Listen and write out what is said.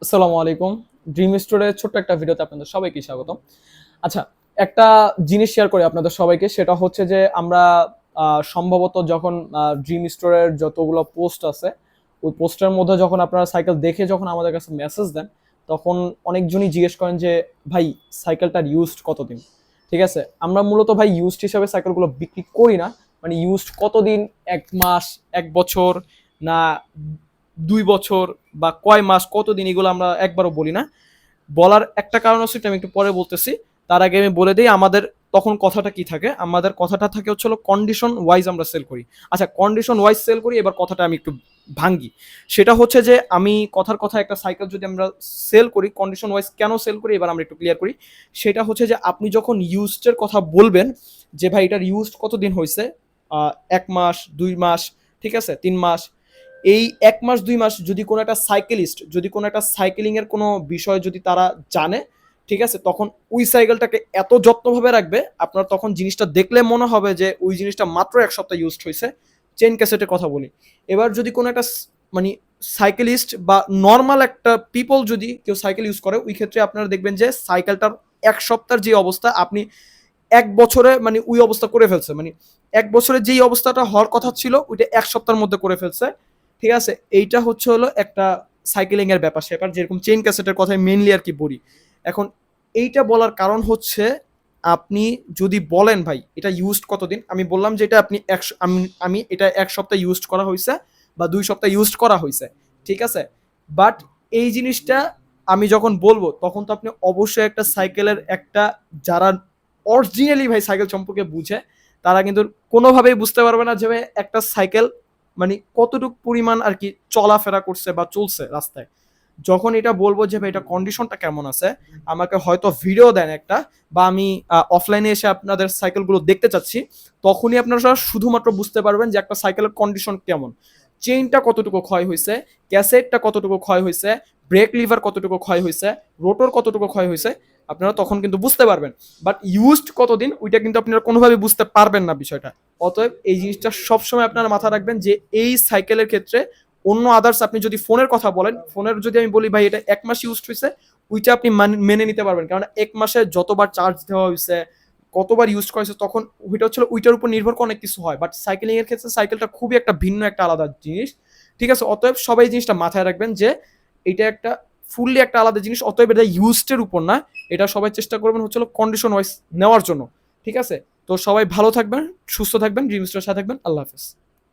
আসসালামু আলাইকুম। ড্রিম স্টোরের ছোট্ট একটা ভিডিওতে আপনাদের সবাইকে স্বাগতম। আচ্ছা, একটা জিনিস শেয়ার করি আপনাদের সবাইকে, সেটা হচ্ছে যে আমরা সম্ভবত যখন ড্রিম স্টোরের যতগুলো পোস্ট আছে, ওই পোস্টের মধ্যে যখন আপনারা সাইকেল দেখে যখন আমাদের কাছে মেসেজ দেন, তখন অনেকজনই জিজ্ঞেস করেন যে ভাই সাইকেলটার ইউজড কতদিন? ঠিক আছে? আমরা মূলত ভাই ইউজড হিসাবে সাইকেলগুলো বিক্রি করি না। মানে ইউজড কতদিন, ১ মাস, ১ বছর, না ২ বছর বা কয় মাস, কতদিন, এগুলো আমরা একবারও বলি না। বলার একটা কারণ আছে, এটা আমি একটু পরে বলতেছি। তার আগে আমি বলে দিই আমাদের তখন কথাটা কি থাকে। আমাদের কথাটা থাকে হচ্ছে হলো কন্ডিশন ওয়াইজ আমরা সেল করি। আচ্ছা, কন্ডিশন ওয়াইজ সেল করি, এবার কথাটা আমি একটু ভাঙ্গি। সেটা হচ্ছে যে আমি কথার কথা একটা সাইকেল যদি আমরা সেল করি কন্ডিশন ওয়াইজ কেন সেল করি, এবার আমরা একটু ক্লিয়ার করি। সেটা হচ্ছে যে আপনি যখন ইউজডের কথা বলবেন যে ভাই এটার ইউজড কতদিন হয়েছে, ১ মাস, ২ মাস, ঠিক আছে, ৩ মাস, এই ১ মাস ২ মাস যদি কোনো একটা সাইকেলিস্ট, যদি কোনো একটা সাইকেলিং এর কোনো বিষয় যদি তারা জানে, ঠিক আছে, তখন ওই সাইকেলটাকে এত যত্নভাবে রাখবে, আপনার তখন জিনিসটা দেখলে মনে হবে যে ওই জিনিসটা মাত্র ১ সপ্তাহ ইউজড হয়েছে। চেইন ক্যাসেটের কথা বলি। এবার যদি কোনো একটা মানে সাইকেলিস্ট বা নর্মাল একটা পিপল যদি কেউ সাইকেল ইউজ করে, ওই ক্ষেত্রে আপনারা দেখবেন যে সাইকেলটার ১ সপ্তাহের যে অবস্থা, আপনি ১ বছরে মানে ওই অবস্থা করে ফেলছে। মানে ১ বছরে যেই অবস্থাটা হওয়ার কথা ছিল ওইটা ১ সপ্তাহের মধ্যে করে ফেলছে। ঠিক আছে? এইটা হচ্ছে হলো একটা সাইকেলিং এর ব্যাপার-স্যাপার, যেরকম চেইন ক্যাসেটের কথাই মেইনলি আরকি বলি। এখন এইটা বলার কারণ হচ্ছে, আপনি যদি বলেন ভাই এটা ইউজড কতদিন? আমি বললাম যে এটা আপনি আমি এটা ১ সপ্তাহ ইউজড করা হইছে বা ২ সপ্তাহ ইউজড করা হইছে। ঠিক আছে? বাট এই জিনিসটা আমি যখন বলবো তখন তো আপনি অবশ্যই একটা সাইকেলের একটা, যারা অরিজিনালি ভাই সাইকেল সম্পর্কে বুঝে, তারা কিন্তু কোনোভাবেই বুঝতে পারবে না যে ভাই একটা সাইকেল মানে কতটুক পরিমাণ আর কি চলাফেরা করছে বা চলছে রাস্তায়। যখন এটা বলবো যে ভাই এটা কন্ডিশনটা কেমন আছে, আমাকে হয়তো ভিডিও দেন একটা, বা আমি অফলাইনে এসে আপনাদের সাইকেলগুলো দেখতে চাচ্ছি, তখনই আপনারা শুধুমাত্র বুঝতে পারবেন যে একটা সাইকেলের কন্ডিশন কেমন। চেইনটা কতটুকু ক্ষয় হয়েছে, ক্যাসেটটা কতটুকু ক্ষয় হয়েছে, ব্রেক লিভার কতটুকু ক্ষয় হয়েছে, রোটর কতটুকু ক্ষয় হয়েছে, আপনারা তখন কিন্তু বুঝতে পারবেন। বাট ইউজড কতদিন ওইটা কিন্তু আপনারা কোনোভাবে বুঝতে পারবেন না বিষয়টা। অতএব এই জিনিসটা সবসময় আপনারা মাথায় রাখবেন যে এই সাইকেলের ক্ষেত্রে অন্য আদার্স আপনি যদি ফোনের কথা বলেন, ফোনের যদি আমি বলি ভাই এটা ১ মাস ইউজড হয়েছে, ওইটা আপনি মেনে নিতে পারবেন, কারণ ১ মাসে যতবার চার্জ দেওয়া হয়েছে, কতবার ইউজ করা হয়েছে, তখন ওইটা হচ্ছে ওইটার উপর নির্ভর করে অনেক কিছু হয়। বাট সাইকেলিং এর ক্ষেত্রে সাইকেলটা খুবই একটা ভিন্ন একটা আলাদা জিনিস। ঠিক আছে? অতএব সবাই জিনিসটা মাথায় রাখবেন যে এটা একটা ফুললি একটা আলাদা জিনিস। অতএব এটা ইউজড এর উপর না, এটা সবাই চেষ্টা করবেন হচ্ছে কন্ডিশন ওয়াইজ নেওয়ার জন্য। ঠিক আছে? তো সবাই ভালো থাকবেন, সুস্থ থাকবেন, ড্রিম স্টারের সাথে থাকবেন। আল্লাহ হাফেজ।